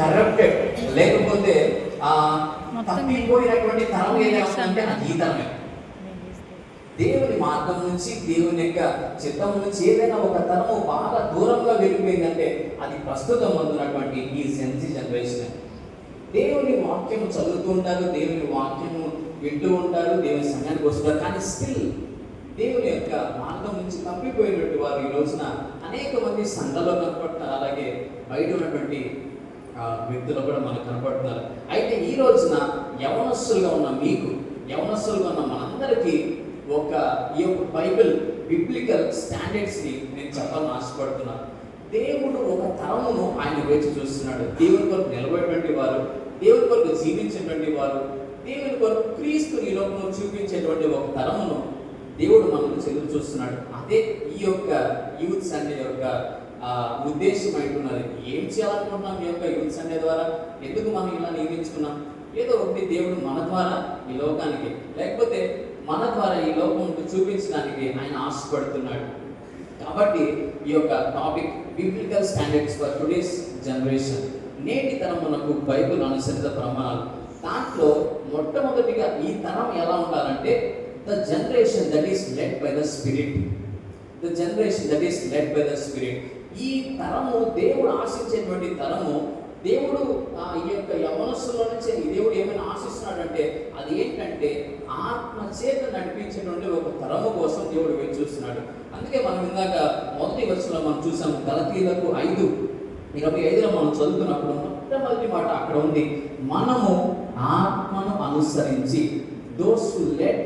Corrupted, లేకపోతే తప్పిపోయినటువంటి తరం ఏదైనా అంటే అది ఈ తరమే. దేవుని మార్గం నుంచి, దేవుని యొక్క చిత్తం నుంచి ఏదైనా ఒక తరము బాగా దూరంగా వెళ్ళిపోయిందంటే అది ప్రస్తుతం ఉన్నటువంటి ఈ జెన్జీ జనరేషన్. దేవుని వాక్యం చదువుతూ ఉంటారు, దేవుని వాక్యము వింటూ ఉంటారు, దేవుని సంఘానికి వస్తుంటారు, కానీ స్టిల్ దేవుని యొక్క మార్గం నుంచి తప్పిపోయినటువంటి వారు ఈ రోజున అనేక మంది సంఘంలో కనపడుతున్నారు, అలాగే బయట ఉన్నటువంటి వ్యక్తులు కూడా మనకు కనపడుతున్నారు. అయితే ఈ రోజున యవనస్తులుగా ఉన్న మీకు, యవనస్తులుగా ఉన్న మనందరికీ ఈ యొక్క బైబిల్ బిబ్లికల్ స్టాండర్డ్స్ని నేను చెప్పాలని ఆశపడుతున్నాను. దేవుడు ఒక తరమును ఆయన వేచి చూస్తున్నాడు. దేవుని కొరకు నిలబడేటువంటి వారు, దేవుని కొరకు జీవించేటువంటి వారు, దేవుని కొరకు క్రీస్తు ఈ లోకంలో చూపించేటువంటి ఒక తరమును దేవుడు మనల్ని ఎదురు చూస్తున్నాడు. అదే ఈ యొక్క యూత్ సండే యొక్క ఉద్దేశం అంటున్నది. ఏం చేయాలనుకుంటున్నాం ఈ యొక్క యూత్ సండే ద్వారా? ఎందుకు మనం ఇలా నియమించుకున్నాం? ఏదో ఒకటి దేవుడు మన ద్వారా ఈ లోకానికి, లేకపోతే మన ద్వారా ఈ లోకంకు చూపించడానికి ఆయన ఆశపడుతున్నాడు. కాబట్టి ఈ యొక్క topic biblical standards for today's generation, నేటి తరం మనకు బైబిల్ అనుసరిత ప్రమాణాలు. దాంట్లో మొట్టమొదటిగా ఈ తరం ఎలా ఉండాలంటే the generation that is led by the spirit. The generation that is led by the spirit. ఈ తరము దేవుడు ఆశించేటువంటి తరము. దేవుడు ఈ యొక్క యవనస్తుల నుంచి దేవుడు ఏమైనా ఆశిస్తున్నాడంటే అది ఏంటంటే ఆత్మ చేత నడిపించేటువంటి ఒక తరము కోసం దేవుడు వేచి చూస్తున్నాడు. అందుకే మనం ఇందాక మొదటి వచనంలో మనం చూసాము, గలతీయులకు 5:25 మనం చదువుతున్నప్పుడు మొట్టమొదటి మాట అక్కడ ఉంది, మనము ఆత్మను అనుసరించి, దోస్ హు లెడ్